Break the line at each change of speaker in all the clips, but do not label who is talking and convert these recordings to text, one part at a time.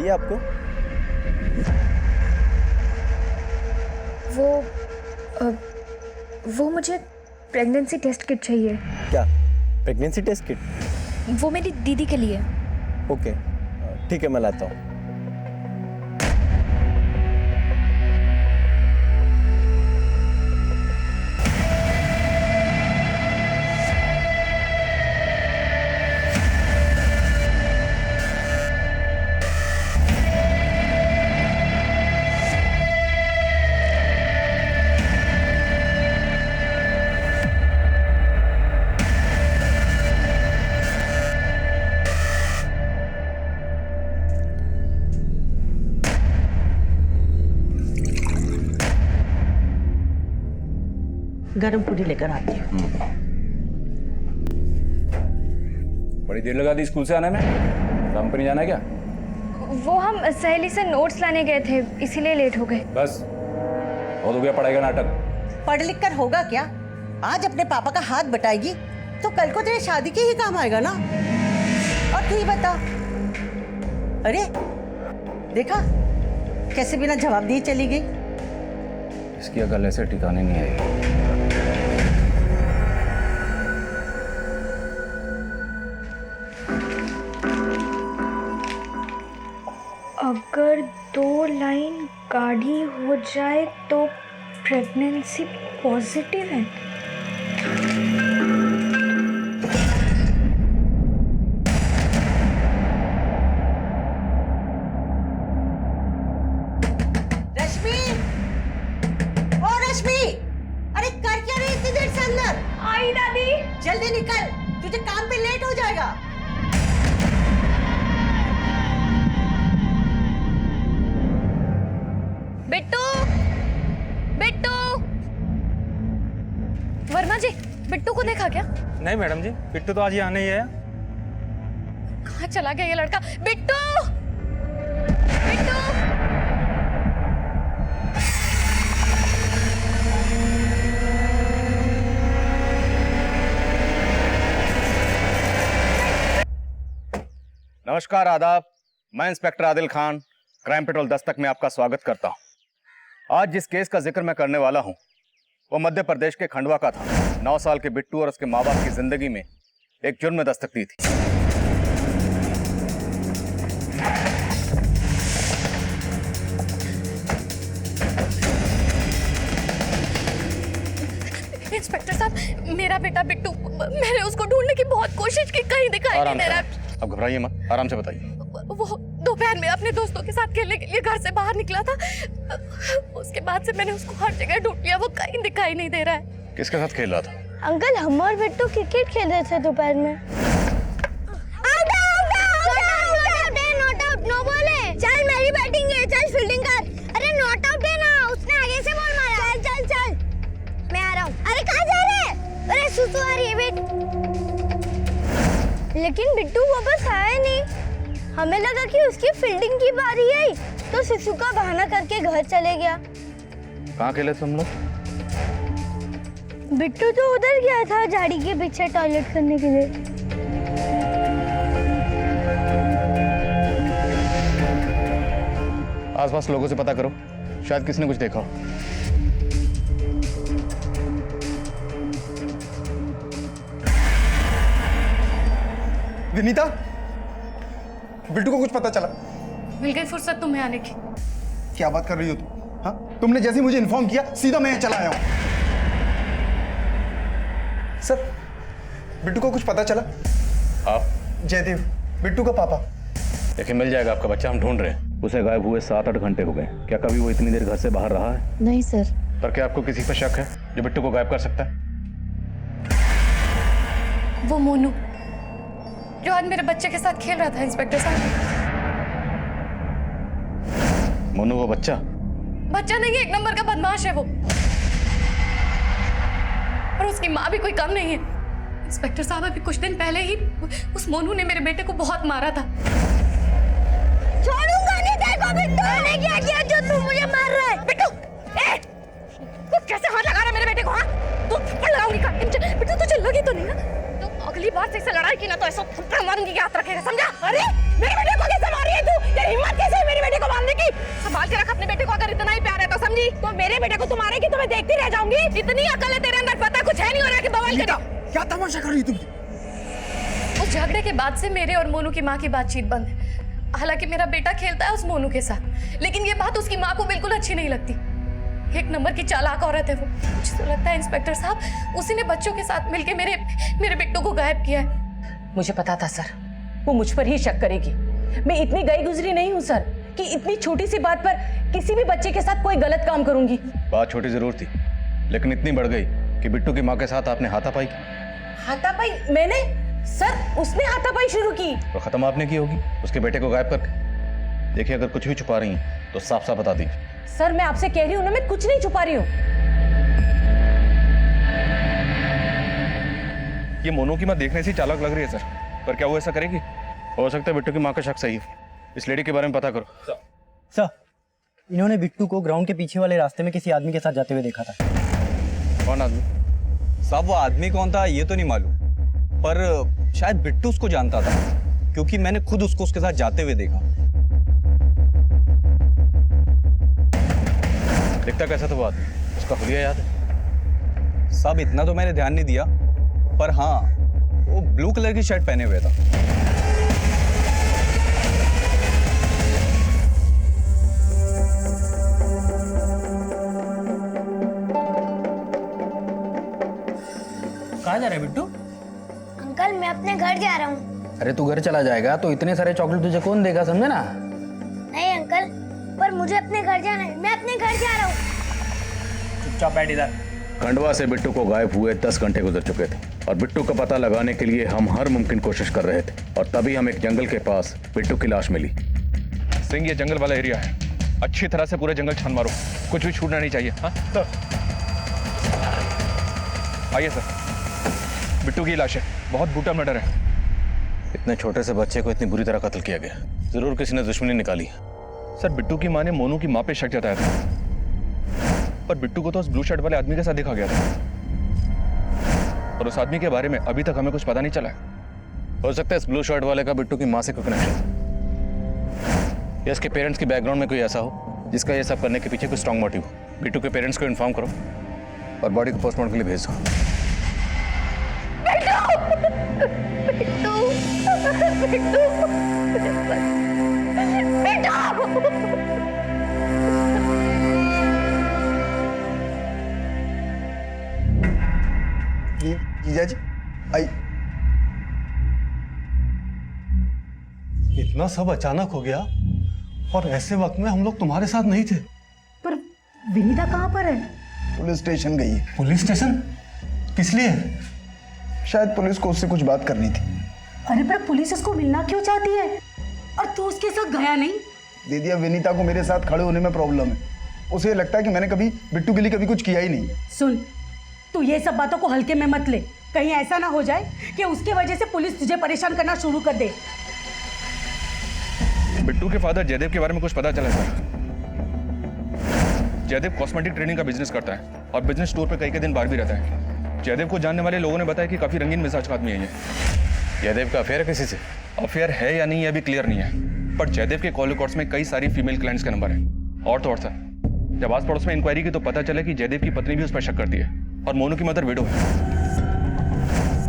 चाहिए आपको?
वो मुझे प्रेगनेंसी टेस्ट किट चाहिए।
क्या प्रेगनेंसी टेस्ट किट?
वो मेरी दीदी के लिए।
ओके ठीक है, मैं लाता हूँ।
गरम पूरी लेकर आती हूँ।
बड़ी देर लगा दी स्कूल से आने में। काम पर नहीं जाना है क्या?
वो हम सहेली से नोट्स लाने गए थे, इसीलिए लेट हो गए।
बस बहुत हो गया पढ़ाई का नाटक।
पढ़ लिख कर होगा क्या? आज अपने पापा का हाथ बटाएगी तो कल को तेरे शादी के ही काम आएगा ना। और तू ही बता। अरे देखा कैसे बिना जवाब दिए चली गई।
इसकी अकल ऐसे ठिकाने नहीं आएगी।
अगर 2 लाइन गाढ़ी हो जाए तो प्रेगनेंसी पॉजिटिव है।
रश्मि, ओ रश्मि, अरे कर क्या रही इतनी देर से अंदर?
आई दादी।
जल्दी निकल, तुझे काम पे लेट हो जाएगा।
बिट्टू, बिट्टू। वर्मा जी, बिट्टू को देखा क्या?
नहीं मैडम जी, बिट्टू तो आज ही आने ही है।
कहाँ चला गया ये लड़का? बिट्टू, बिट्टू।
नमस्कार, आदाब। मैं inspector Adil Khan, crime petrol Dastak में आपका स्वागत करता हूं। आज जिस केस का जिक्र मैं करने वाला हूं वो मध्य प्रदेश के खंडवा का था। 9 साल के बिट्टू और उसके माँ बाप की जिंदगी में एक जुर्म ने दस्तक दी थी।
इंस्पेक्टर साहब, मेरा बेटा बिट्टू, मैंने उसको ढूंढने की बहुत कोशिश की, कहीं दिखाई नहीं दे रहा।
अब घबराइए मत, आराम से बताइए।
वो दोपहर में अपने दोस्तों के साथ खेलने के लिए घर से बाहर निकला था। उसके बाद से मैंने उसको हर जगह ढूंढ लिया, वो कहीं दिखाई नहीं दे रहा है।
किसके साथ खेल रहा था?
अंकल, हम और बिट्टू क्रिकेट खेल रहे थे दोपहर में। चल मेरी बैटिंग है, चल फील्डिंग कर। अरे नॉट आउट है ना, उसने आगे से बॉल मारा। चल चल चल, मैं आ रहा हूँ। अरे कहाँ जा रहे हैं? अरे सुसु आ रही है बेट। लेकिन बिट्टू वापस आया नहीं। हमें लगा कि उसकी फील्डिंग की बारी आई तो सुसु का बहाना करके घर चले गया।
कहाँ खेले तुम लोग?
बिट्टू तो उधर गया था झाड़ी के पीछे टॉयलेट करने के लिए।
आसपास लोगों से पता करो, शायद किसी ने कुछ देखा हो।
विनीता, बिट्टू को कुछ पता चला?
मिल गई फुर्सत तुम्हें आने की।
क्या बात कर रही हो तुम? हाँ, तुमने जैसे ही मुझे इन्फॉर्म किया सीधा मैं यहाँ चला आया हूँ। सर, बिट्टू को कुछ पता चला?
आप?
जयदेव, बिट्टू का पापा।
देखिए, मिल जाएगा आपका बच्चा, हम ढूंढ रहे हैं। उसे गायब हुए 7-8 घंटे हो गए। क्या कभी वो इतनी देर घर से बाहर रहा है?
नहीं सर।
पर क्या आपको किसी पर शक है जो बिट्टू को गायब कर सकता है?
वो मोनू जो आज मेरे बच्चे के साथ खेल रहा था इंस्पेक्टर साहब।
मोनू वो बच्चा?
बच्चा नहीं है, 1 नंबर का बदमाश है वो। और उसकी माँ भी कोई कम नहीं है। इंस्पेक्टर साहब, अभी कुछ दिन पहले ही उस मोनू ने मेरे बेटे को बहुत मारा था।
छोड़ूंगा नहीं तेरे को बिट्टू। मैंने क्या किया जो तू मुझे मार रहा है?
बिट्टू, तू कैसे हाथ लगा रहा है मेरे बेटे को? हाँ, तू थप्पड़ लगाऊंगी का। बिट्टू तुझे लगी तो नहीं ना? तो अगली बार से इससे लड़ाई की ना तो ऐसा थप्पड़ मारूंगी, याद रखेगा, समझा? अरे मेरे बेटे को कैसे मारी है तू? तेरी हिम्मत कैसे मानने की। संभाल के रख अपने बेटे को, अगर इतना ही प्यार है तो समझी। तो मेरे बेटे को तुम मारेगी तो मैं देखती रह जाऊंगी। इतनी अकल है तेरे अंदर, पता कुछ है नहीं हो रहा कि बवाल कर।
क्या तमाशा कर रही तुम?
उस झगड़े के बाद से मेरे और मोनू की माँ की बातचीत बंद है। हालांकि मेरा बेटा खेलता है उस मोनू के साथ, लेकिन ये बात उसकी माँ को बिल्कुल अच्छी नहीं लगती। एक नंबर की चालाक औरत है वो। मुझे तो लगता है इंस्पेक्टर साहब उसी ने बच्चों के साथ मिलकर मेरे बिट्टू को गायब किया है।
मुझे पता था सर, वो मुझ पर ही शक करेगी। मैं इतनी गई गुजरी नहीं हूँ सर कि इतनी छोटी सी बात पर किसी भी बच्चे के साथ कोई गलत काम करूंगी।
बात छोटी जरूर थी, लेकिन इतनी बढ़ गई कि बिट्टू की माँ के साथ आपने हाथापाई की।
हाथापाई मैंने? सर उसने हाथापाई शुरू की।
तो खत्म आपने की होगी उसके बेटे को गायब करके। देखिए, अगर कुछ भी छुपा रही हैं तो साफ साफ बता दीजिए।
सर मैं आपसे कह रही हूँ ना, मैं कुछ नहीं छुपा रही हूँ।
ये मोनू की माँ देखने से चालाक लग रही है सर, पर क्या वो ऐसा करेगी?
हो सकता है बिट्टू की माँ का शक सही हो। इस लेडी के बारे में पता करो।
सर, इन्होंने बिट्टू को ग्राउंड के पीछे वाले रास्ते में किसी आदमी के साथ जाते हुए देखा था।
कौन आदमी?
साहब वो आदमी कौन था ये तो नहीं मालूम, पर शायद बिट्टू उसको जानता था, क्योंकि मैंने खुद उसको उसके साथ जाते हुए देखा।
दिखता कैसा था वो आदमी? उसका हुलिया याद है?
साहब इतना तो मैंने ध्यान नहीं दिया, पर हाँ वो ब्लू कलर की शर्ट पहने हुए था।
कहाँ जा रहा है बिट्टू?
अंकल मैं अपने घर जा रहा हूँ।
अरे तू घर चला जाएगा तो इतने सारे चॉकलेट तुझे कौन देगा, समझे ना?
नहीं अंकल, पर मुझे अपने घर जाना है। मैं अपने घर जा रहा हूँ।
चुपचाप बैठ इधर।
खंडवा से बिट्टू को गायब हुए 10 घंटे गुजर चुके थे और बिट्टू का पता लगाने के लिए हम हर मुमकिन कोशिश कर रहे थे, और तभी हम एक जंगल के पास बिट्टू की लाश मिली।
सिंह, ये जंगल वाला एरिया है, अच्छी तरह से पूरे जंगल छान मारो, कुछ भी छूटना नहीं चाहिए। हाँ सर, आइए सर। बिट्टू की लाश है, बहुत बूटा मर्डर है।
इतने छोटे से बच्चे को इतनी बुरी तरह कत्ल किया गया, जरूर किसी ने दुश्मनी निकाली।
सर बिट्टू की माँ ने मोनू की माँ पे शक जताया था, पर बिट्टू को तो उस ब्लू शर्ट वाले आदमी के साथ देखा गया था, और उस आदमी के बारे में अभी तक हमें कुछ पता नहीं चला है।
हो सकता है इस ब्लू शर्ट वाले का बिट्टू की माँ से कोई कनेक्शन, या इसके पेरेंट्स की बैकग्राउंड में कोई ऐसा हो जिसका ये सब करने के पीछे कोई स्ट्रॉन्ग मोटिव हो। बिट्टू के पेरेंट्स को इन्फॉर्म करो और बॉडी को पोस्टमार्टम के लिए भेज दो।
जीजा जी आई। इतना सब अचानक हो गया और ऐसे वक्त में हम लोग तुम्हारे साथ नहीं थे।
पर विनीता कहाँ पर है?
पुलिस स्टेशन गई है। Police station? किस लिए? शायद पुलिस को उससे कुछ बात करनी थी।
अरे पर पुलिस उसको मिलना क्यों चाहती है और तू उसके साथ गया नहीं?
दीदी, अब विनीता को मेरे साथ खड़े होने में प्रॉब्लम है। उसे लगता है कि मैंने कभी बिट्टू के लिए कभी कुछ किया ही नहीं।
सुन, तू ये सब बातों को हल्के में मत ले। कहीं ऐसा ना हो जाए कि उसकी वजह से पुलिस तुझे परेशान करना शुरू कर दे।
बिट्टू के फादर जयदेव के बारे में कुछ पता चला सर। जयदेव कॉस्मेटिक ट्रेनिंग का बिजनेस करता है और बिजनेस टूर पे कई दिन बाहर भी रहता है। जयदेव को जानने वाले लोगों ने बताया कि काफी रंगीन मिजाज का आदमी है ये।
जयदेव का अफेयर है किसी से?
अफेयर है या नहीं ये अभी क्लियर नहीं है, पर जयदेव के कॉल रिकॉर्ड्स में कई सारी फीमेल क्लाइंट्स के नंबर है। और तो और सर, जब आस पड़ोस में इंक्वायरी की तो पता चला कि जयदेव की पत्नी भी उस पर शक करती है, और मोनू की मदर विडो है,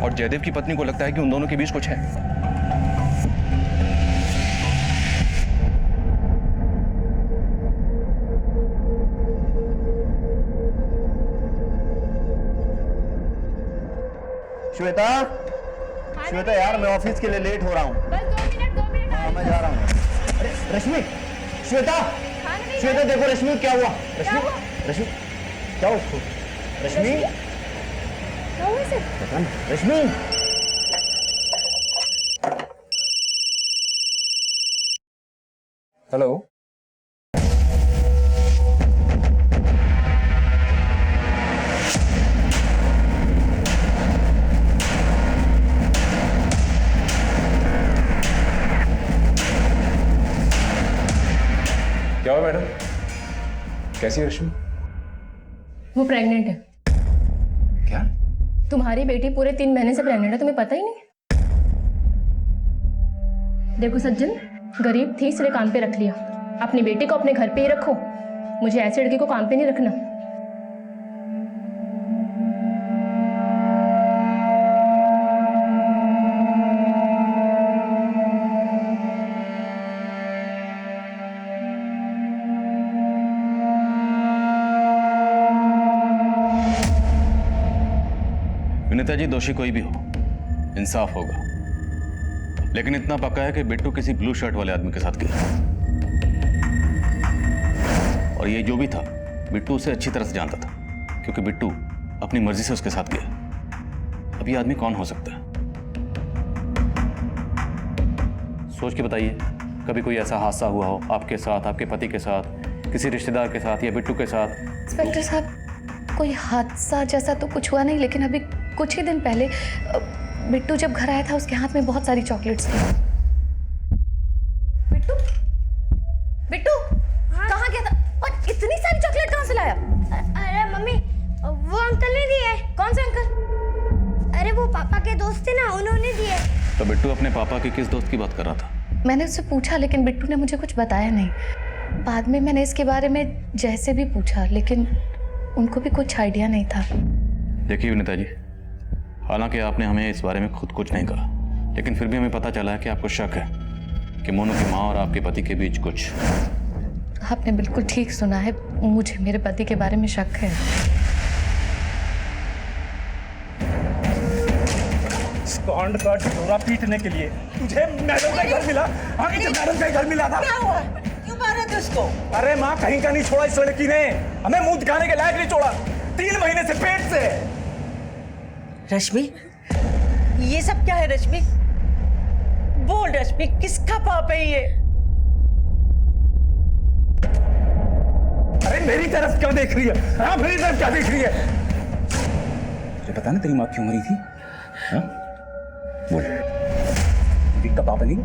और जयदेव की पत्नी को लगता है कि उन दोनों के बीच कुछ है।
श्वेता, श्वेता यार मैं ऑफिस के लिए लेट हो रहा हूँ।
बस 2 मिनट
हाँ मैं जा रहा हूँ। अरे रश्मि, श्वेता, श्वेता देखो रश्मि क्या हुआ? रश्मि, रश्मि क्या हुआ उसको? रश्मि,
क्या हुआ इसे?
पता नहीं। रश्मि,
हेलो,
क्या हुआ मैडम? कैसी है रश्मि?
वो प्रेग्नेंट है।
क्या?
तुम्हारी बेटी पूरे 3 महीने से प्रेग्नेंट है, तुम्हें पता ही नहीं? देखो सज्जन, गरीब थी इसलिए कान पे रख लिया,
अपनी बेटी को अपने घर पे ही रखो, मुझे ऐसे लड़के को काम पे नहीं रखना।
विनीता जी, दोषी कोई भी हो, इंसाफ होगा। लेकिन इतना पक्का है कि बिट्टू किसी ब्लू शर्ट वाले आदमी के साथ गया, और ये जो भी था बिट्टू उसे अच्छी तरह से जानता था, क्योंकि बिट्टू अपनी मर्जी से उसके साथ गया। अब ये आदमी कौन हो सकता है? सोच के बताइए, कभी कोई ऐसा हादसा हुआ हो आपके साथ, आपके पति के साथ, किसी रिश्तेदार के साथ या बिट्टू के साथ?
इंस्पेक्टर साहब, कोई हादसा जैसा तो कुछ हुआ नहीं, लेकिन अभी कुछ ही दिन पहले बिट्टू जब घर आया था उसके हाथ में बहुत सारी चॉकलेट्स थी। बिट्टू बिट्टू कहाँ गया था और इतनी सारी चॉकलेट कहाँ से लाया?
अरे मम्मी, वो अंकल ने दिए।
कौन से अंकल?
अरे वो पापा के दोस्त थे ना, उन्होंने दिए।
तो बिट्टू अपने पापा के किस दोस्त की बात कर रहा था?
मैंने उससे पूछा, लेकिन बिट्टू ने मुझे कुछ बताया नहीं। बाद में मैंने इसके बारे में जैसे भी पूछा, लेकिन उनको भी कुछ आइडिया नहीं था।
देखिए विनीता जी, हालांकि आपने हमें इस बारे में खुद कुछ नहीं कहा, लेकिन फिर भी हमें पता चला है कि आपको शक है कि मोनू की माँ और आपके पति के बीच कुछ।
आपने बिल्कुल ठीक सुना है, मुझे मेरे पति के बारे में शक है।
स्कॉन्ड का ढिंढोरा पीटने के लिए तुझे मैडम का घर मिला? हाँ, मुझे मैडम का घर मिला था।
क्या हुआ? क्यों मारा थे उसको?
अरे माँ, कहीं का नहीं छोड़ा इस लड़की ने, हमें मुंह दिखाने के लायक नहीं छोड़ा। 3 महीने से पेट से।
रश्मि, ये सब क्या है रश्मि? बोल रश्मि, किसका पाप है ये?
अरे मेरी तरफ क्यों देख रही है? हाँ, मेरी तरफ क्या देख रही है?
तुझे पता ना तेरी माँ क्यों मरी थी? हाँ? बोल। विवेक का पापा नहीं?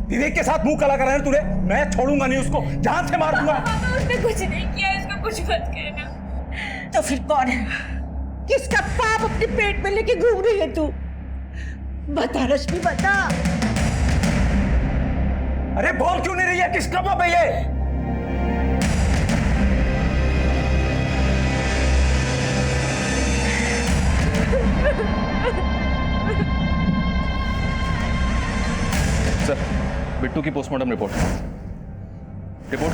विवेक के साथ मुंह काला कर रहा है तूने। मैं छोड़ूंगा नहीं उसको, जान से मार दूंगा।
उसने कुछ नहीं किया, इसको कुछ मत कहना।
तो फिर कौन है? किसका पाप अपने पेट में लेके घूम रही है तू? बता रश्मि, बता।
अरे बोल क्यों नहीं रही है? किसका पाप है ये?
सर, बिट्टू की पोस्टमार्टम रिपोर्ट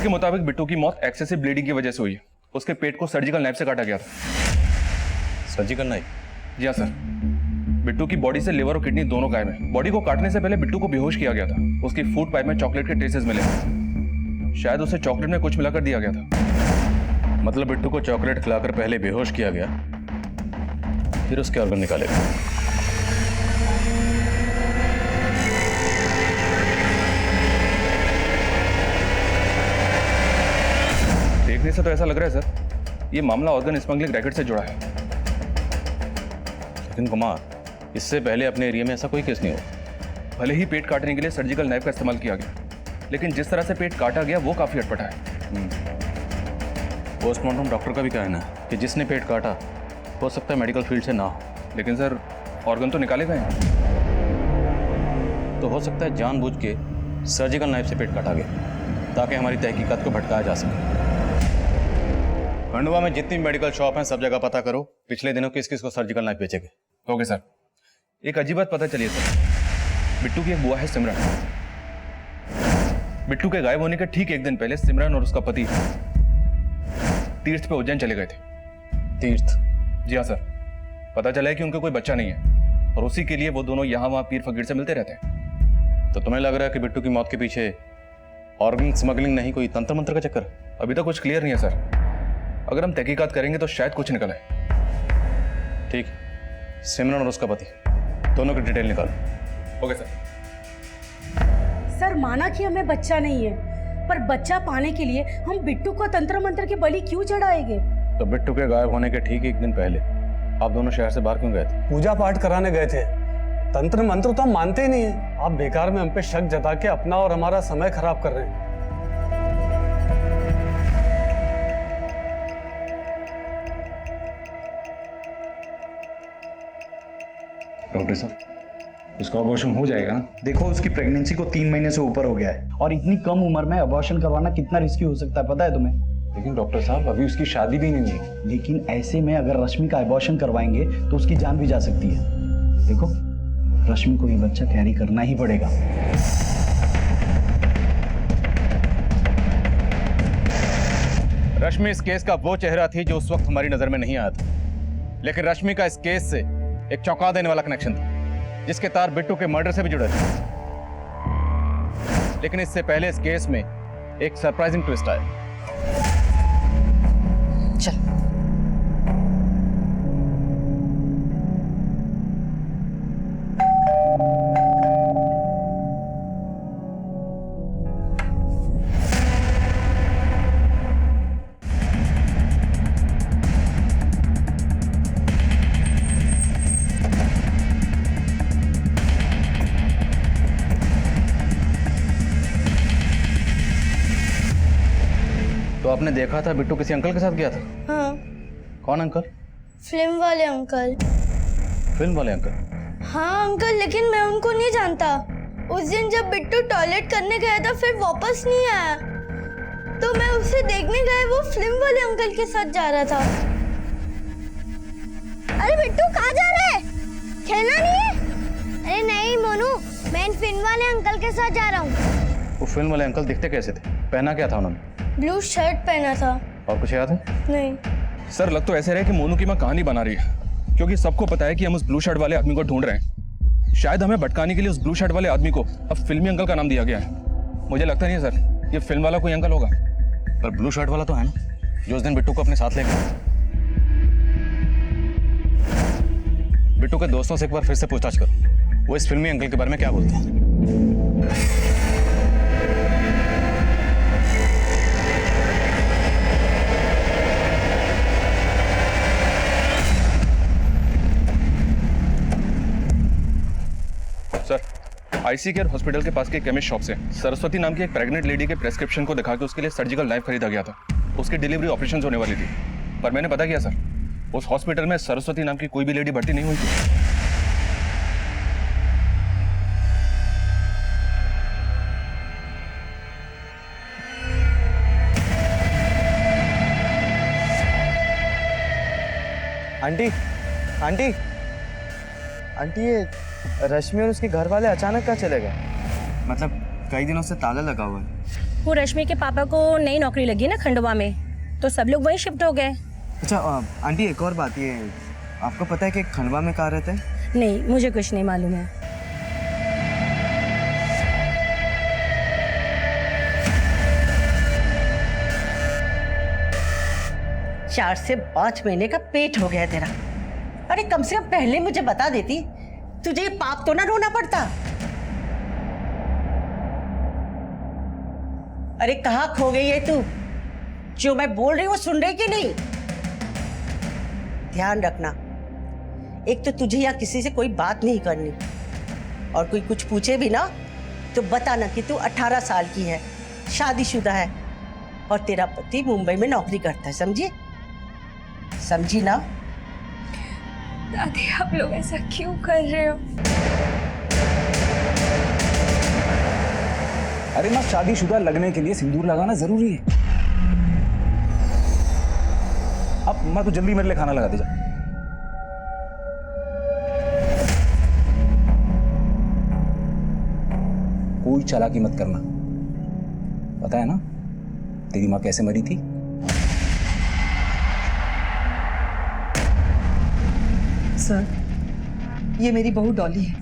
के मुताबिक बिट्टू की मौत एक्सेसिव ब्लीडिंग की वजह से हुई है। उसके पेट को सर्जिकल नाइफ से काटा गया था।
Surgical knife?
जी हाँ सर। बिट्टू की बॉडी से लिवर और किडनी दोनों गायब हैं। बॉडी को काटने से पहले बिट्टू को बेहोश किया गया था। उसकी फूड पाइप में चॉकलेट के ट्रेसेस मिले। शायद उसे चॉकलेट में कुछ मिलाकर दिया गया था।
मतलब बिट्टू को चॉकलेट खिलाकर पहले बेहोश किया गया, फिर उसके ऑर्गन निकाले गए।
देखने से तो ऐसा लग रहा है सर, ये मामला ऑर्गन स्मगलिंग रैकेट से जुड़ा है।
लेकिन कुमार, इससे पहले अपने एरिया में ऐसा कोई केस नहीं हुआ।
भले ही पेट काटने के लिए सर्जिकल नाइफ का इस्तेमाल किया गया, लेकिन जिस तरह से पेट काटा गया वो काफी अटपटा है।
पोस्टमार्टम डॉक्टर का भी कहना है कि जिसने पेट काटा हो सकता है मेडिकल फील्ड से ना हो।
लेकिन सर, ऑर्गन तो निकाले गए हैं।
तो हो सकता है जानबूझ के सर्जिकल नाइफ से पेट काटा गया ताकि हमारी तहकीकात को भटकाया जा सके। खंडवा में जितनी मेडिकल शॉप हैं सब जगह पता करो पिछले दिनों किस किस को सर्जिकल नाइफ बेचे गए।
Okay sir. एक अजीब बात पता चली है सर, बिट्टू की एक बुआ है सिमरन। बिट्टू के गायब होने के ठीक एक दिन पहले सिमरन और उसका पति तीर्थ पे उज्जैन चले गए थे।
तीर्थ?
जी हाँ सर। पता चला है कि उनका कोई बच्चा नहीं है और उसी के लिए वो दोनों यहाँ वहाँ पीर फकीर से मिलते रहते हैं।
तो तुम्हें लग रहा है कि बिट्टू की मौत के पीछे ऑर्गन स्मगलिंग नहीं, कोई तंत्र मंत्र का चक्कर?
अभी तक कुछ क्लियर नहीं है सर। अगर हम तहकीकात करेंगे तो शायद कुछ निकल आए।
ठीक, सिमरन और उसका पति दोनों की डिटेल निकालो।
Okay sir.
सर, माना कि हमें बच्चा नहीं है, पर बच्चा पाने के लिए हम बिट्टू को तंत्र मंत्र की बलि क्यों चढ़ाएंगे?
तो बिट्टू के गायब होने के ठीक एक दिन पहले आप दोनों शहर से बाहर क्यों गए थे?
पूजा पाठ कराने गए थे। तंत्र मंत्र तो हम मानते ही नहीं है। आप बेकार में हम पे शक जता के अपना और हमारा समय खराब कर रहे हैं।
डॉक्टर साहब,
उसका अबॉर्शन हो जाएगा ना। देखो उसकी प्रेगनेंसी को 3 महीने से ऊपर हो गया है और इतनी कम उम्र में अबॉर्शन करवाना कितना रिस्की हो सकता है पता है तुम्हें?
लेकिन डॉक्टर साहब अभी उसकी शादी भी नहीं हुई।
लेकिन ऐसे में अगर रश्मि का अबॉर्शन करवाएंगे तो उसकी जान भी जा सकती है। देखो रश्मि को ये बच्चा कैरी करना ही पड़ेगा।
रश्मि इस केस का वो चेहरा थी जो उस वक्त हमारी नजर में नहीं आया था, लेकिन रश्मि का इस केस से एक चौंका देने वाला कनेक्शन था जिसके तार बिट्टू के मर्डर से भी जुड़े थे। लेकिन इससे पहले इस केस में एक सरप्राइजिंग ट्विस्ट आया।
चल
तो आपने देखा था बिट्टू किसी अंकल के साथ गया था?
हाँ,
कौन अंकल?
फिल्म वाले अंकल।
फिल्म वाले अंकल?
हाँ अंकल, लेकिन मैं उनको नहीं जानता। उस दिन जब बिट्टू टॉयलेट करने गया था फिर वापस नहीं आया, तो मैं उसे देखने गया, वो फिल्म वाले अंकल के साथ जा रहा था। अरे बिट्टू कहाँ जा रहा है? खेलना नहीं है? अरे नहीं मोनू, मैं फिल्म वाले अंकल के साथ जा रहा हूँ।
वो फिल्म वाले अंकल दिखते कैसे थे? पहना क्या था उन्होंने?
ब्लू शर्ट पहना था।
और कुछ याद है?
नहीं।
सर लग तो ऐसे रहे कि मोनू की माँ कहानी बना रही है, क्योंकि सबको पता है कि हम उस ब्लू शर्ट वाले आदमी को ढूंढ रहे हैं। शायद हमें भटकाने के लिए उस ब्लू शर्ट वाले आदमी को अब फिल्मी अंकल का नाम दिया गया है। मुझे लगता नहीं है सर ये फिल्म वाला कोई अंकल होगा।
पर ब्लू शर्ट वाला तो है ना जो उस दिन बिट्टू को अपने साथ ले गया। बिट्टू के दोस्तों से एक बार फिर से पूछताछ करो, वो इस फिल्मी अंकल के बारे में क्या बोलते हैं।
सर आईसी केयर हॉस्पिटल के पास के केमिस्ट शॉप से सरस्वती नाम की एक प्रेग्नेंट लेडी के प्रेस्क्रिप्शन को दिखा के उसके लिए सर्जिकल नाइफ खरीदा गया था। उसकी डिलीवरी ऑपरेशन होने वाली थी, पर मैंने पता किया सर उस हॉस्पिटल में सरस्वती नाम की कोई भी लेडी भर्ती नहीं हुई थी।
आंटी आंटी आंटी, ये रश्मि और उसके घर वाले अचानक कहाँ चले गए? मतलब कई दिनों से ताला लगा हुआ है।
वो रश्मि के पापा को नई नौकरी लगी ना खंडवा में, तो सब लोग वहीं शिफ्ट हो गए।
अच्छा आंटी, एक और बात, ये आपको पता है कि खंडवा में कहाँ रहते हैं?
नहीं, मुझे कुछ नहीं मालूम है।
4 से 5 महीने का पेट हो गया तेरा। अरे कम से कम पहले मुझे बता देती, तुझे ये पाप तो ना ढूंढना पड़ता। अरे कहाँ खो गई है तू? जो मैं बोल रही हूँ वो सुन रही कि नहीं? ध्यान रखना, एक तो तुझे यहाँ किसी से कोई बात नहीं करनी, और कोई कुछ पूछे भी ना तो बताना कि तू 18 साल की है, शादीशुदा है और तेरा पति मुंबई में नौकरी करता है। समझी? समझी ना?
दादी आप लोग ऐसा क्यों कर रहे हो?
अरे माँ, शादीशुदा लगने के लिए सिंदूर लगाना जरूरी है। अब माँ तो जल्दी मेरे लिए खाना लगा दे जा। कोई चालाकी मत करना, पता है ना तेरी माँ कैसे मरी थी?
सर, ये मेरी बहू डॉली है,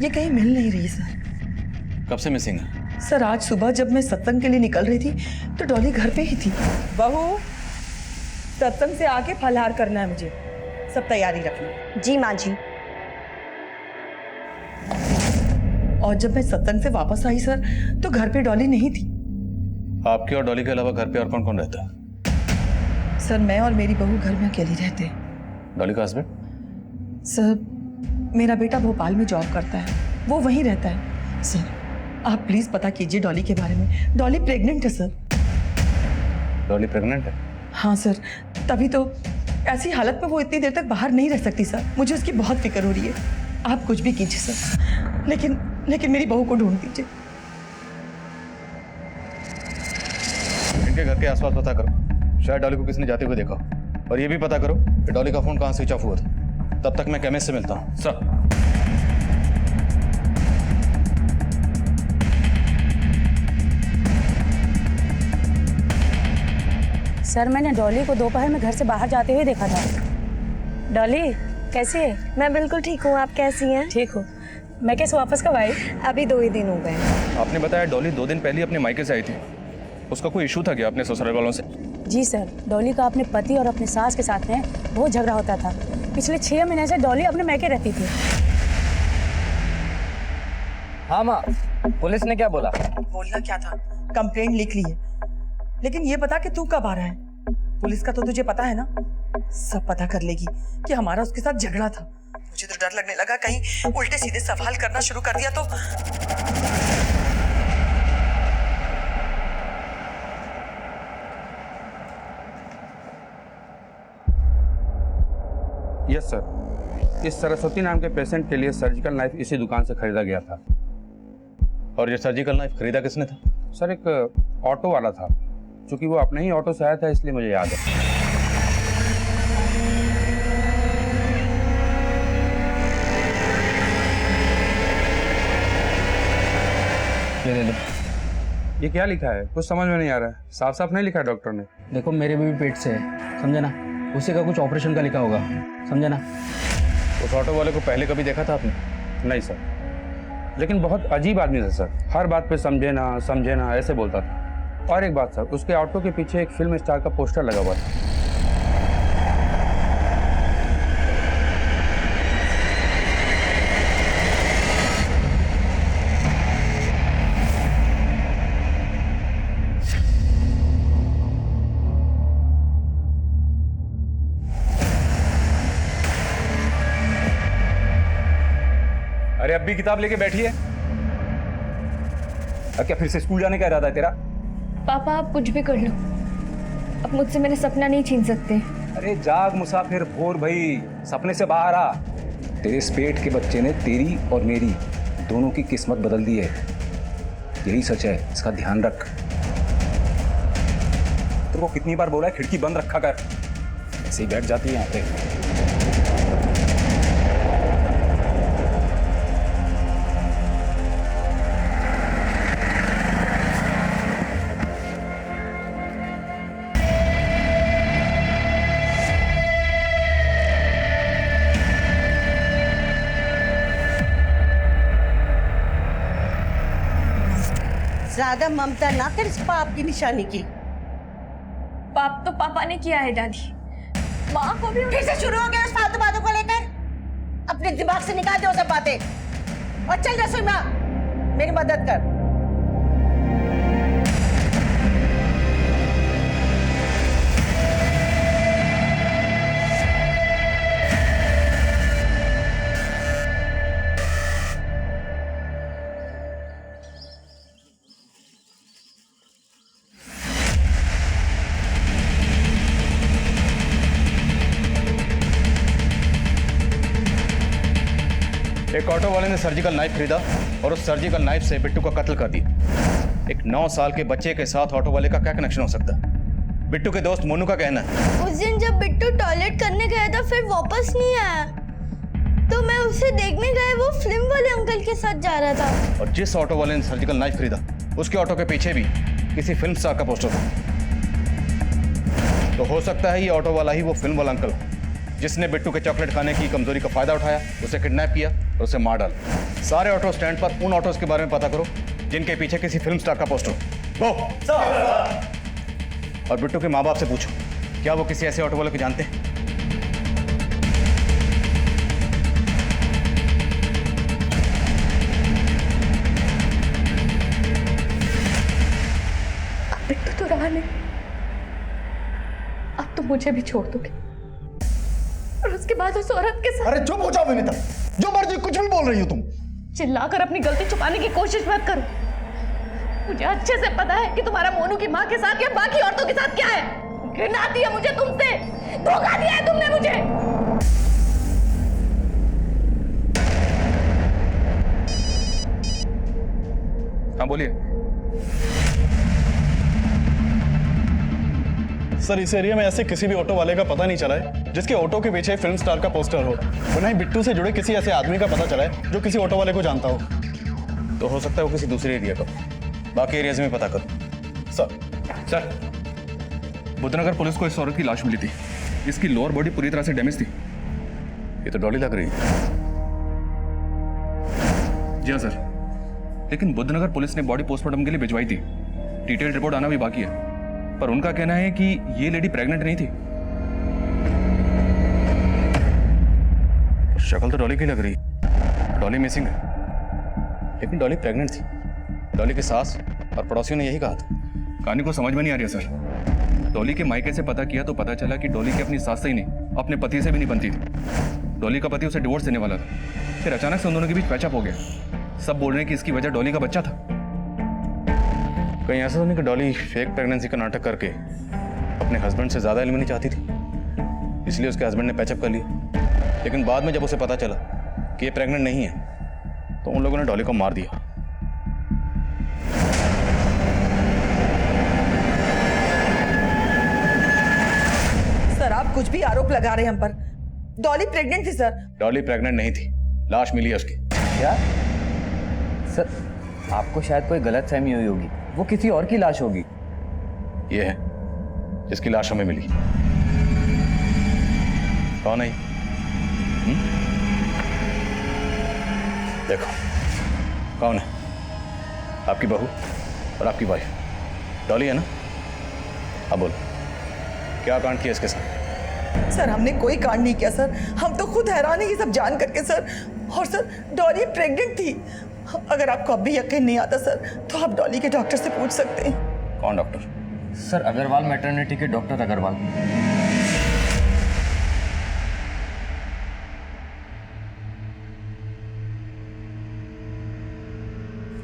ये कहीं मिल नहीं रही सर।
कब से मिसिंग है?
सर आज सुबह जब मैं सत्संग के लिए निकल रही थी तो डॉली घर पे ही थी। बहू, सत्संग से आके फलहार करना है मुझे, सब तैयारी रखना।
जी माँ जी।
और जब मैं सत्संग से वापस आई सर तो घर पे डॉली नहीं थी।
आपके और डॉली के अलावा घर पे और कौन कौन रहता है?
सर मैं और मेरी बहू घर में अकेली रहते हैं।
डॉली का हस्बैंड?
सर मेरा बेटा भोपाल में जॉब करता है, वो वहीं रहता है। सर आप प्लीज पता कीजिए डॉली के बारे में। डॉली प्रेग्नेंट है सर।
डॉली प्रेग्नेंट है?
हाँ सर, तभी तो ऐसी हालत में वो इतनी देर तक बाहर नहीं रह सकती सर। मुझे उसकी बहुत फिक्र हो रही है। आप कुछ भी कीजिए सर, लेकिन मेरी बहू को ढूंढ दीजिए।
इनके घर के आसपास पता करो, शायद डॉली को किसने जाते हुए देखा। और ये भी पता करो कि डॉली का फोन कहाँ स्विच ऑफ हुआ था। तब तक मैं केमिस्ट से मिलता हूँ। सर।
सर मैंने डॉली को दोपहर में घर से बाहर जाते हुए देखा था। डॉली कैसी है?
मैं बिल्कुल ठीक हूँ, आप कैसी हैं?
ठीक हूँ। मैं कैसे वापस कब आई?
अभी 2 ही दिन हो गए।
आपने बताया डॉली 2 दिन पहले अपने मायके से आई थी। उसका कोई इशू था क्या अपने ससुराल वालों से?
जी सर, डॉली का अपने पति और अपने सास के साथ में बहुत झगड़ा होता था। पिछले 6 महीने से डॉली अपने मायके रहती थी।
हाँ माँ, पुलिस ने क्या बोला?
बोलना क्या था, कंप्लेंट लिख ली है। लेकिन ये बता कि तू कब आ रहा है? पुलिस का तो तुझे पता है ना, सब पता कर लेगी कि हमारा उसके साथ झगड़ा था। मुझे तो डर लगने लगा कहीं उल्टे सीधे सवाल करना शुरू कर दिया तो।
यस सर, इस सरस्वती नाम के पेशेंट के लिए सर्जिकल नाइफ इसी दुकान से खरीदा गया था।
और ये सर्जिकल नाइफ खरीदा किसने था?
सर एक ऑटो वाला था, क्योंकि वो अपने ही ऑटो से आया था इसलिए मुझे याद है।
ये ले लो।
ये क्या लिखा है? कुछ समझ में नहीं आ रहा है। साफ साफ नहीं लिखा है डॉक्टर ने।
देखो मेरे भी पेट से है, समझे ना? उसी का कुछ ऑपरेशन का लिखा होगा, समझे ना?
उस ऑटो वाले को पहले कभी देखा था आपने?
नहीं सर, लेकिन बहुत अजीब आदमी था सर। हर बात पे समझे ना ऐसे बोलता था। और एक बात सर, उसके ऑटो के पीछे एक फिल्म स्टार का पोस्टर लगा हुआ था।
अरे अब भी किताब लेके बैठी है? अब क्या फिर से स्कूल जाने का इरादा है तेरा?
पापा आप कुछ भी कर लो, अब मुझसे मेरे सपना नहीं छीन सकते।
अरे जाग मुसाफिर, भोर भाई, सपने से बाहर आ। तेरे इस पेट के बच्चे ने तेरी और मेरी दोनों की किस्मत बदल दी है। यही सच है, इसका ध्यान रख। तेरे को कितनी बार बोला है खिड़की बंद रखा कर, ऐसे ही बैठ जाती है यहाँ पे।
ज्यादा ममता ना कर इस पाप की निशानी की।
पाप तो पापा ने किया है दादी, माँ को भी।
फिर से शुरू हो गया उस फालतू बातों को लेकर। अपने दिमाग से निकाल दो सब बातें और चल रसोई में मेरी मदद कर।
एक ऑटो वाले ने सर्जिकल नाइफ खरीदा और उस सर्जिकल नाइफ से बिट्टू का कत्ल कर दिया। एक 9 साल के बच्चे के साथ ऑटो वाले का क्या कनेक्शन हो सकता है? बिट्टू के दोस्त मोनू का कहना है
उस दिन जब बिट्टू टॉयलेट करने गया था फिर वापस नहीं आया, तो मैं उसे देखने गया, वो फिल्म वाले अंकल के साथ जा रहा था।
और जिस ऑटो वाले ने सर्जिकल नाइफ खरीदा उसके ऑटो के पीछे भी किसी फिल्म स्टार का पोस्टर था। तो हो सकता है ये ऑटो वाला ही वो फिल्म वाला अंकल हो जिसने बिट्टू के चॉकलेट खाने की कमजोरी का फायदा उठाया, उसे किडनैप किया और उसे मार डाला। सारे ऑटो स्टैंड पर उन ऑटोज के बारे में पता करो जिनके पीछे किसी फिल्म स्टार का पोस्टर हो। और बिट्टू के माँ बाप से पूछो क्या वो किसी ऐसे ऑटो वाले को जानते हैं।
बिट्टू तो रहा नहीं, अब तो मुझे भी छोड़ दोगे और उसके बाद उस औरत के साथ।
अरे चुप हो जाओ विनीता, जो मर्जी कुछ भी बोल रही हो तुम।
चिल्लाकर अपनी गलती छुपाने की कोशिश मत करो। मुझे अच्छे से पता है कि तुम्हारा मोनू की माँ के साथ या बाकी औरतों के साथ क्या है। घृणा आती है मुझे तुमसे, धोखा दिया है तुमने मुझे।
हाँ बोलिए।
सर इस एरिया में ऐसे किसी भी ऑटो वाले का पता नहीं चला है जिसके ऑटो के पीछे फिल्म स्टार का पोस्टर हो, और ना ही बिट्टू से जुड़े किसी ऐसे आदमी का पता चला है जो किसी ऑटो वाले को जानता हो।
तो हो सकता है वो किसी दूसरे एरिया का, बाकी एरियाज में पता करो।
सर बुद्धनगर पुलिस को इस औरत की लाश मिली थी। इसकी लोअर बॉडी पूरी तरह से डैमेज थी।
ये तो डॉली लग रही है।
जी हाँ सर, लेकिन बुद्धनगर पुलिस ने बॉडी पोस्टमार्टम के लिए भिजवाई थी। डिटेल रिपोर्ट आना भी बाकी है, पर उनका कहना है कि ये लेडी प्रेग्नेंट नहीं थी।
शक्ल तो डॉली की लग रही, डॉली मिसिंग है, लेकिन डॉली प्रेग्नेंट थी। डॉली की सास और पड़ोसियों ने यही कहा था।
कहानी को समझ में नहीं आ रही है सर। डॉली के मायके से पता किया तो पता चला कि डॉली की अपनी सास से ही नहीं, अपने पति से भी नहीं बनती थी। डॉली का पति उसे डिवोर्स देने वाला था, फिर अचानक से उन दोनों के बीच पैचअप हो गया। सब बोल रहे हैं कि इसकी वजह डॉली का बच्चा था।
कहीं ऐसा तो नहीं कि डॉली फेक प्रेगनेंसी का नाटक करके अपने हस्बैंड से ज्यादा एलिमनी चाहती थी, इसलिए उसके हस्बैंड ने पैचअप कर लिया। लेकिन बाद में जब उसे पता चला कि ये प्रेग्नेंट नहीं है, तो उन लोगों ने डॉली को मार दिया।
सर आप कुछ भी आरोप लगा रहे हैं हम पर। डॉली प्रेग्नेंट थी सर।
डॉली प्रेग्नेंट नहीं थी, लाश मिली है उसकी।
क्या सर, आपको शायद कोई गलतफहमी हुई होगी, वो किसी और की लाश होगी।
ये है जिसकी लाश हमें मिली। कौन है? देखो कौन है? आपकी बहू और आपकी वाइफ डॉली है ना? अब बोलो क्या कांड किया इसके साथ?
सर हमने कोई कांड नहीं किया सर, हम तो खुद हैरान है ये सब जान करके सर। और सर डॉली प्रेग्नेंट थी। अगर आपको अब भी यकीन नहीं आता सर, तो आप डॉली के डॉक्टर से पूछ सकते हैं।
कौन डॉक्टर?
सर अग्रवाल मैटरनिटी के डॉक्टर अग्रवाल।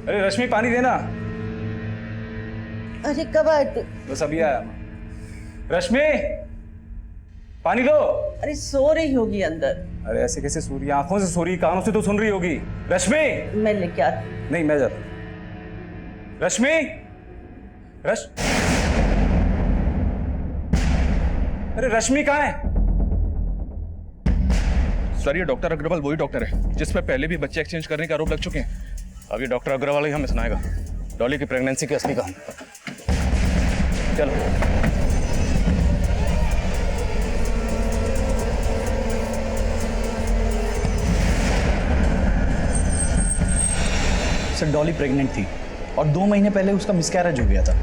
अरे रश्मि पानी देना।
अरे कब आए तू?
बस अभी आया। रश्मि पानी दो।
अरे सो रही होगी अंदर।
अरे ऐसे कैसे सो रही है? आंखों से सो रही, कानों से तो सुन रही होगी। रश्मि
मैं लेके आती।
नहीं मैं जाता। रश्मि अरे रश्मि कहाँ है?
सर ये डॉक्टर अग्रवाल वही डॉक्टर है जिस पर पहले भी बच्चे एक्सचेंज करने के आरोप लग चुके हैं।
अब ये डॉक्टर अग्रवाल ही हमें सुनाएगा डॉली की प्रेगनेंसी की असली कहानी। चलो
सर डॉली प्रेग्नेंट थी और 2 महीने पहले उसका मिसकैरेज हो गया था।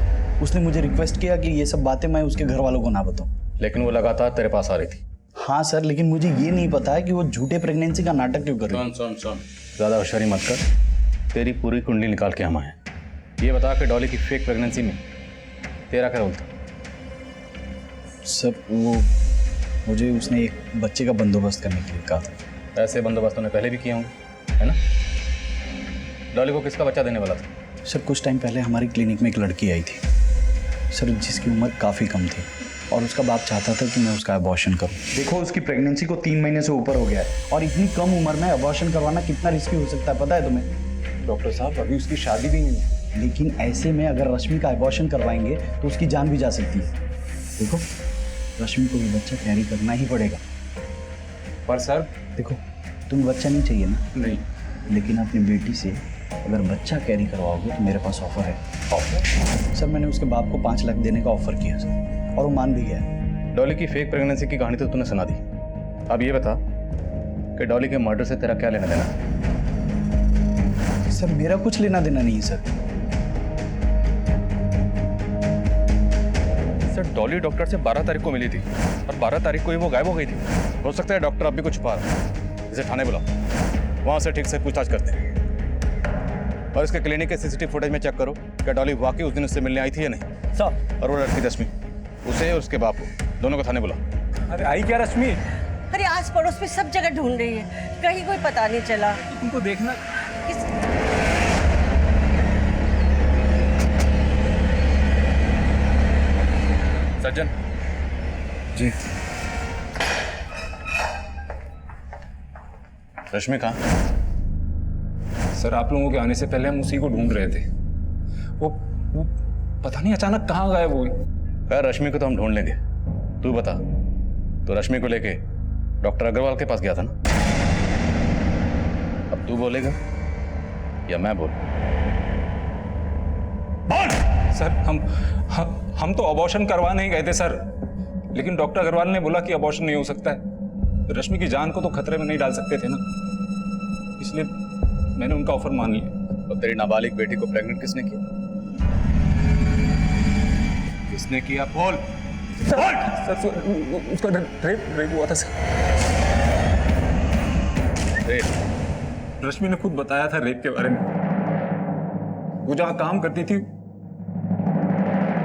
उसने मुझे रिक्वेस्ट किया कि ये सब बातें मैं उसके घर वालों को ना बताऊं।
लेकिन वो लगातार तेरे पास आ रही थी।
हाँ सर, लेकिन मुझे ये नहीं पता है कि वो झूठे प्रेगनेंसी का नाटक क्यों कर रही है।
सुन ज्यादा होशियारी मत कर, तेरी पूरी कुंडली निकाल के हम आए। ये बता कि डॉली की फेक प्रेगनेंसी में तेरा क्या रोल था?
सर वो मुझे उसने एक बच्चे का बंदोबस्त करने के लिए कहा था।
ऐसे बंदोबस्त उन्हें पहले भी किए होंगे, है ना? डॉली को किसका बच्चा देने वाला था?
सर कुछ टाइम पहले हमारी क्लिनिक में एक लड़की आई थी सर, जिसकी उम्र काफ़ी कम थी और उसका बाप चाहता था कि मैं उसका अबॉर्शन करूं। देखो उसकी प्रेगनेंसी को 3 महीने से ऊपर हो गया है और इतनी कम उम्र में अबॉर्शन करवाना कितना रिस्की हो सकता है पता है तुम्हें?
डॉक्टर साहब अभी उसकी शादी भी नहीं है।
लेकिन ऐसे में अगर रश्मि का अबॉर्शन करवाएंगे तो उसकी जान भी जा सकती है। देखो रश्मि को भी बच्चा कैरी करना ही पड़ेगा।
पर सर
देखो तुम्हें बच्चा नहीं चाहिए ना?
नहीं।
लेकिन अपनी बेटी से अगर बच्चा कैरी करवाओगे तो मेरे पास ऑफर है। ऑफर? सर मैंने उसके बाप को 5 लाख देने का ऑफर किया सर, और वो मान भी गया।
डॉली की फेक प्रेगनेंसी की कहानी तो तूने सुना दी। अब ये बता कि डॉली के मर्डर से तेरा क्या लेना देना?
सर मेरा कुछ लेना देना नहीं है सर।
सर डॉली डॉक्टर से 12 तारीख को मिली थी और 12 तारीख को ही वो गायब हो गई थी।
हो सकता है डॉक्टर अब भी कुछ छुपा रहा है। इसे थाने बुलाओ, वहां से ठीक से पूछताछ करते हैं और इसके क्लिनिक के सीसीटीवी फुटेज में चेक करो क्या डॉली वाकई उस दिन उससे मिलने आई थी या नहीं।
सर
और वो लड़की रश्मि, उसे और उसके बाप को दोनों को थाने बुलाओ।
अरे आई क्या रश्मि?
अरे आस पड़ोस में सब जगह ढूंढ रही है, कहीं कोई पता नहीं चला।
तुमको देखना
सज्जन
जी। रश्मि कहाँ?
सर आप लोगों के आने से पहले हम उसी को ढूंढ रहे थे। वो पता नहीं अचानक कहाँ गायब हुई।
खैर रश्मि को तो हम ढूंढ लेंगे। तू बता, तो रश्मि को लेके डॉक्टर अग्रवाल के पास गया था ना? अब तू बोलेगा या मैं बोलूं?
सर हम तो अबॉर्शन करवा नहीं गए थे सर, लेकिन डॉक्टर अग्रवाल ने बोला कि अबॉर्शन नहीं हो सकता है। रश्मि की जान को तो खतरे में नहीं डाल सकते थे ना, इसलिए मैंने उनका ऑफर मान लिया।
और तेरी नाबालिग बेटी को प्रेग्नेंट किसने किया? किसने किया? बोल।
सर उसका रेप हुआ था सर।
रेप?
रश्मि ने खुद बताया था रेप के बारे में। वो जहां काम करती थी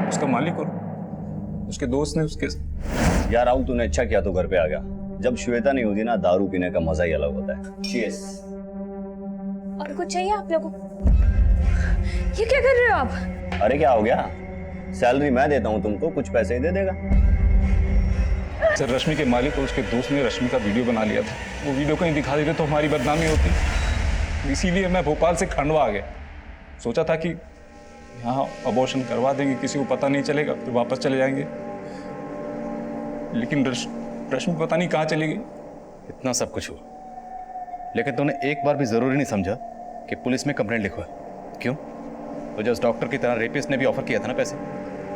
उसका मालिक और उसके दोस्त ने उसके।
यार राहुल, तूने अच्छा किया तो घर पे आ गया। जब श्वेता नहीं होती ना, दारू पीने का मजा ही अलग होता है। चीयर्स।
और कुछ चाहिए आप लोगों को?
ये क्या कर रहे हो आप?
अरे क्या हो गया? सैलरी मैं देता हूँ तुमको, कुछ पैसे ही दे देगा।
सर रश्मि के मालिक और उसके दोस्त ने रश्मि का वीडियो बना लिया था। वो वीडियो कहीं दिखा देते तो हमारी बदनामी होती, इसीलिए मैं भोपाल से खंडवा आ गया। सोचा था कि यहाँ अबॉर्शन करवा देंगे, किसी को पता नहीं चलेगा, फिर वापस चले जाएंगे। लेकिन रश्मि पता नहीं कहाँ चली गई।
इतना सब कुछ हुआ, लेकिन तूने एक बार भी जरूरी नहीं समझा कि पुलिस में कंप्लेंट लिखवा। क्यों? तुझे उस डॉक्टर की तरह रेपिस्ट ने भी ऑफर किया था ना पैसे,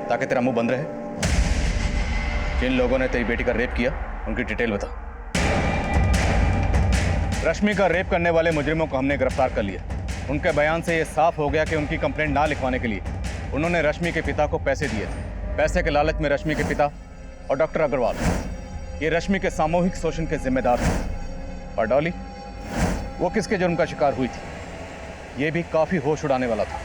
ताकि तेरा मुंह बंद रहे। जिन लोगों ने तेरी बेटी का रेप किया उनकी डिटेल बता। रश्मि का रेप करने वाले मुजरिमों को हमने गिरफ्तार कर लिया। उनके बयान से यह साफ हो गया कि उनकी कंप्लेंट ना लिखवाने के लिए उन्होंने रश्मि के पिता को पैसे दिए थे। पैसे के लालच में रश्मि के पिता और डॉक्टर अग्रवाल ये रश्मि के सामूहिक शोषण के जिम्मेदार थे। और डॉली, वो किसके जुर्म का शिकार हुई थी, ये भी काफी होश उड़ाने वाला था।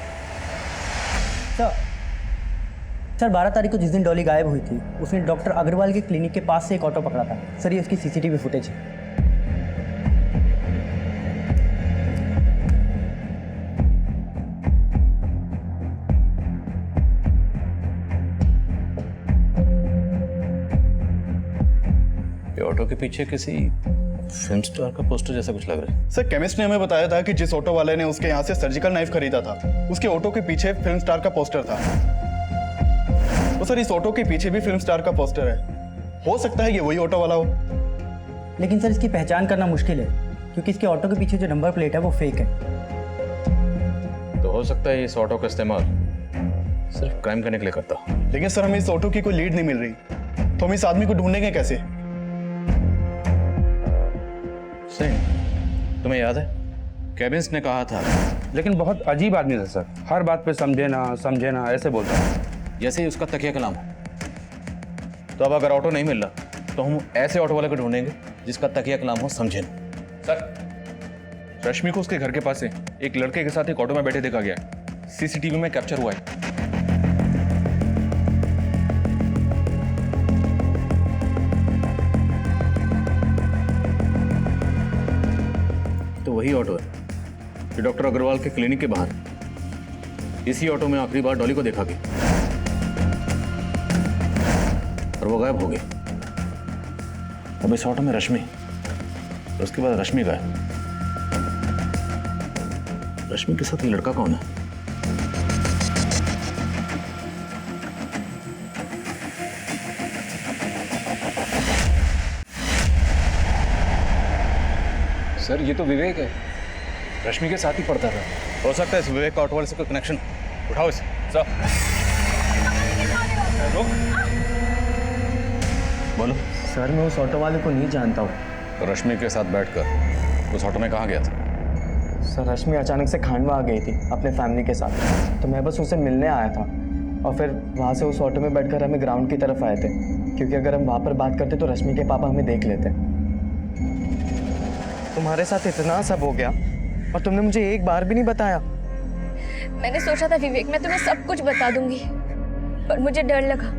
सर 12 तारीख को जिस दिन डॉली गायब हुई थी, उसने डॉक्टर अग्रवाल के क्लिनिक के पास से एक ऑटो पकड़ा था। सर ये उसकी सीसीटीवी फुटेज है।
ये ऑटो के पीछे किसी फिल्म स्टार का पोस्टर जैसा कुछ लग रहा है।
सर केमिस्ट ने हमें बताया था कि जिस ऑटो वाले ने उसके यहाँ से सर्जिकल नाइफ खरीदा था, उसके ऑटो के पीछे फिल्म स्टार का पोस्टर था। तो सर इस ऑटो के पीछे भी फिल्म स्टार का पोस्टर है। हो सकता है ये वही ऑटो वाला हो।
लेकिन सर इसकी पहचान करना मुश्किल है, क्योंकि इसके ऑटो के पीछे जो नंबर प्लेट है वो फेक है।
तो हो सकता है इस ऑटो का इस्तेमाल सिर्फ क्राइम करने के लिए करता।
लेकिन सर हमें इस ऑटो की कोई लीड नहीं मिल रही, तो हम इस आदमी को ढूंढेंगे कैसे?
सही, तुम्हें याद है केबिन्स ने कहा था,
लेकिन बहुत अजीब आदमी था सर। हर बात पे समझे ना ऐसे बोलता था,
जैसे ही उसका तकिया कलाम हो। तो अब अगर ऑटो नहीं मिल रहा तो हम ऐसे ऑटो वाले को ढूंढेंगे जिसका तकिया कलाम हो, समझे ना।
सर रश्मि को उसके घर के पास से एक लड़के के साथ एक ऑटो में बैठे देखा गया है। सीसीटीवी में कैप्चर हुआ है।
तो वही ऑटो है जो डॉक्टर अग्रवाल के क्लिनिक के बाहर। इसी ऑटो में आखिरी बार डॉली को देखा गया और वो गायब हो गई। अब इस ऑटो में रश्मि, और उसके बाद रश्मि गायब। रश्मि के साथ ये लड़का कौन है?
सर ये तो विवेक है, रश्मि के साथ ही पढ़ता था।
हो सकता है इस विवेक का ऑटो वाले से कोई कनेक्शन। उठाओ इसे। बोलो।
सर मैं उस ऑटो वाले को नहीं जानता हूँ।
तो रश्मि के साथ बैठकर उस ऑटो में कहाँ गया था?
सर रश्मि अचानक से खंडवा आ गई थी अपने फैमिली के साथ, तो मैं बस उसे मिलने आया था और फिर वहाँ से उस ऑटो में बैठकर हमें ग्राउंड की तरफ आए थे, क्योंकि अगर हम वहाँ पर बात करते तो रश्मि के पापा हमें देख लेते। तुम्हारे साथ इतना सब हो गया और तुमने मुझे एक बार भी नहीं बताया।
मैंने सोचा था विवेक मैं तुम्हें सब कुछ बता दूंगी, पर मुझे डर लगा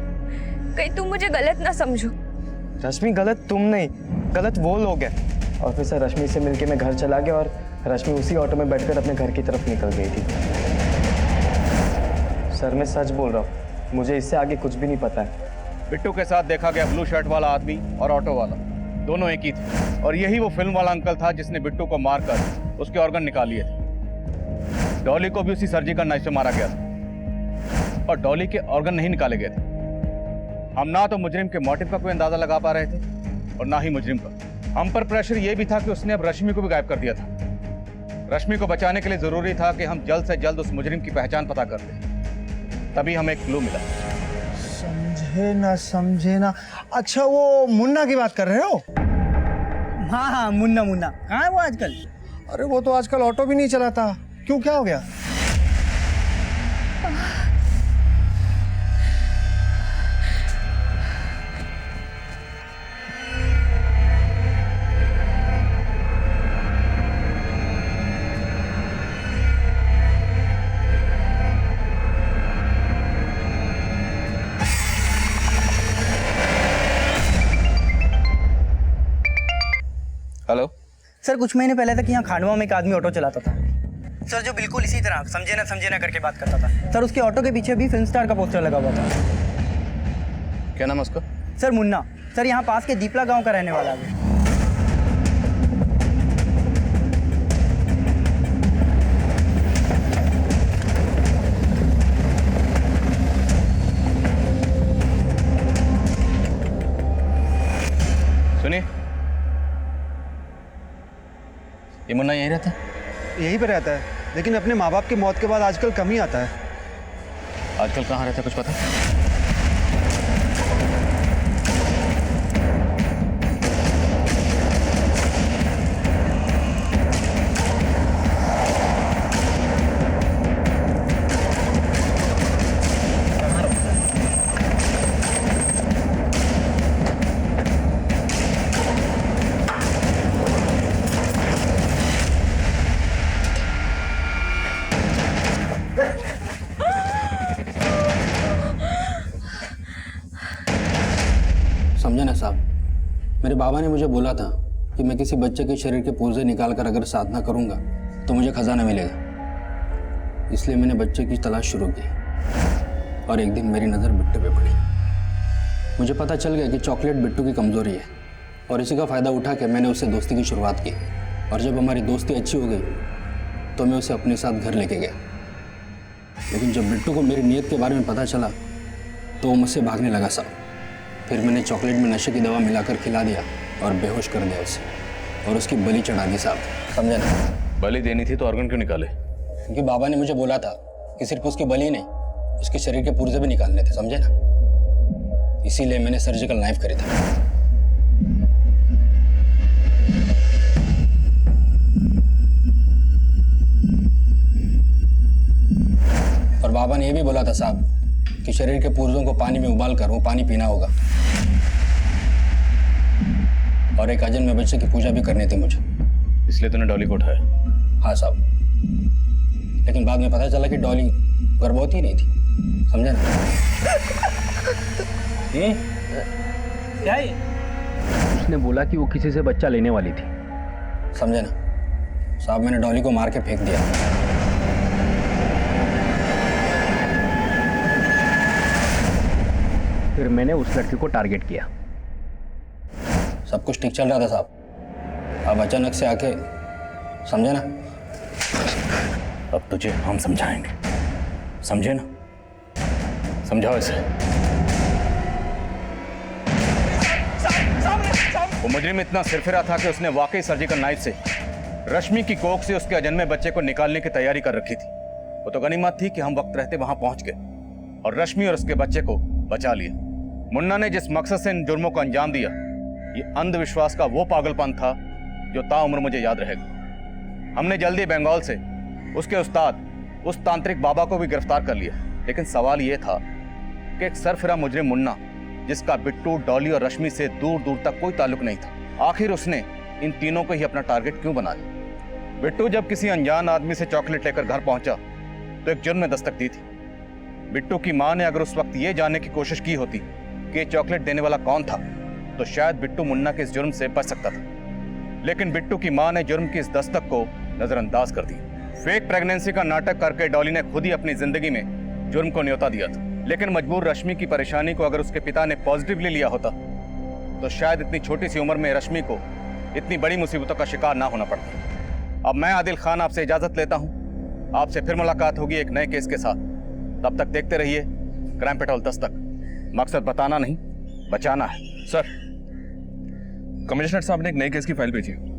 कहीं तुम मुझे गलत ना समझो।
रश्मि गलत तुम नहीं, गलत वो लोग हैं। और फिर सर रश्मि से मिलके मैं घर चला गया और रश्मि उसी ऑटो में बैठकर अपने घर की तरफ निकल गई थी। सर मैं सच बोल रहा हूँ, मुझे इससे आगे कुछ भी नहीं पता है।
बिट्टू के साथ देखा गया ब्लू शर्ट वाला आदमी और ऑटो वाला दोनों एक ही थे, और यही वो फिल्म वाला अंकल था जिसने बिट्टू को मारकर उसके ऑर्गन निकाल लिए थे। डॉली को भी उसी सर्जिकल नाइफ से मारा गया था। और डॉली के ऑर्गन नहीं निकाले गए थे। हम ना तो मुजरिम के मोटिव का कोई अंदाजा लगा पा रहे थे और ना ही मुजरिम का। हम पर प्रेशर यह भी था कि उसने अब रश्मि को भी गायब कर दिया था। रश्मि को बचाने के लिए जरूरी था कि हम जल्द से जल्द उस मुजरिम की पहचान पता कर लें। तभी हमें एक क्लू मिला।
समझे ना। अच्छा, वो मुन्ना की बात कर रहे हो?
हाँ हाँ, मुन्ना मुन्ना कहाँ है वो आजकल?
अरे वो तो आजकल ऑटो भी नहीं चलाता। क्यों, क्या हो गया?
हेलो
सर, कुछ महीने पहले तक यहाँ खांडवा में एक आदमी ऑटो चलाता था सर, जो बिल्कुल इसी तरह समझे ना करके बात करता था सर। उसके ऑटो के पीछे भी फिल्म स्टार का पोस्टर लगा हुआ था।
क्या नाम है उसका?
सर मुन्ना। सर यहाँ पास के दीपला गांव का रहने वाला है।
सुनिए, ये मुन्ना यहीं रहता है?
यहीं पे रहता है, लेकिन अपने माँ बाप की मौत के बाद आजकल कम ही आता है।
आजकल कहाँ रहता है, कुछ पता?
समझे ना साहब, मेरे बाबा ने मुझे बोला था कि मैं किसी बच्चे के शरीर के पुर्जे निकाल कर अगर साधना करूंगा तो मुझे खजाना मिलेगा। इसलिए मैंने बच्चे की तलाश शुरू की और एक दिन मेरी नज़र बिट्टू पे पड़ी। मुझे पता चल गया कि चॉकलेट बिट्टू की कमज़ोरी है और इसी का फ़ायदा उठा के मैंने उससे दोस्ती की शुरुआत की। और जब हमारी दोस्ती अच्छी हो गई तो मैं उसे अपने साथ घर लेके गया। लेकिन जब बिट्टू को मेरी नीयत के बारे में पता चला तो वो मुझसे भागने लगा साहब। फिर मैंने चॉकलेट में नशे की दवा मिलाकर खिला दिया और बेहोश कर दिया उसे और उसकी बलि चढ़ा दी साहब। समझे ना?
बलि देनी थी तो ऑर्गन क्यों निकाले?
क्योंकि बाबा ने मुझे बोला था कि सिर्फ उसकी बलि नहीं, उसके शरीर के पुर्जे भी निकालने थे। समझे ना? इसीलिए मैंने सर्जिकल नाइफ खरीदा। और बाबा ने यह भी बोला था साहब कि शरीर के पुर्जों को पानी में उबाल कर वो पानी पीना होगा। और एक अजन में बच्चे की पूजा भी करनी थी मुझे।
इसलिए तूने डॉली को उठाया?
हाँ साहब, लेकिन बाद में पता चला कि डॉली गर्भवती नहीं थी। समझे ना?
क्या है?
उसने बोला कि वो किसी से बच्चा लेने वाली थी। समझे ना साहब? मैंने डॉली को मार के फेंक दिया। फिर मैंने उस लड़की को टारगेट किया। सब कुछ ठीक चल रहा था साहब, अब अचानक से आके, समझे ना?
अब तुझे हम समझाएंगे, समझे ना? समझाओ इसे। वो मुजरिम इतना सिरफिरा था कि उसने वाकई सर्जिकल नाइफ से रश्मि की कोख से उसके अजन्मे बच्चे को निकालने की तैयारी कर रखी थी। वो तो गनीमत थी कि हम वक्त रहते वहां पहुंच गए और रश्मि और उसके बच्चे को बचा लिया। मुन्ना ने जिस मकसद से इन जुर्मों को अंजाम दिया, ये अंधविश्वास का वो पागलपन था जो ताउम्र मुझे याद रहेगा। हमने जल्दी बंगाल से उसके उस्ताद, उस तांत्रिक बाबा को भी गिरफ्तार कर लिया। लेकिन सवाल ये था कि एक सरफिरा मुजरिम मुन्ना, जिसका बिट्टू, डॉली और रश्मि से दूर दूर तक कोई ताल्लुक नहीं था, आखिर उसने इन तीनों को ही अपना टारगेट क्यों बना लिया? बिट्टू जब किसी अनजान आदमी से चॉकलेट लेकर घर पहुंचा तो एक जुर्म ने दस्तक दी थी। बिट्टू की मां ने अगर उस वक्त ये जानने की कोशिश की होती कि ये चॉकलेट देने वाला कौन था तो शायद बिट्टू मुन्ना के इस जुर्म से बच सकता था। लेकिन बिट्टू की मां ने जुर्म की इस दस्तक को नजरअंदाज कर दिया। फेक प्रेगनेंसी का नाटक करके डॉली ने खुद ही अपनी जिंदगी में जुर्म को न्योता दिया था। लेकिन मजबूर रश्मि की परेशानी को अगर उसके पिता ने पॉजिटिवली लिया होता तो शायद इतनी छोटी सी उम्र में रश्मि को इतनी बड़ी मुसीबतों का शिकार ना होना पड़ता। अब मैं आदिल खान आपसे इजाजत लेता हूं। आपसे फिर मुलाकात होगी एक नए केस के साथ। तब तक देखते रहिए क्राइम पेट्रोल 10 तक। मकसद बताना नहीं, बचाना है।
सर, कमिश्नर साहब ने एक नए केस की फाइल भेजी है।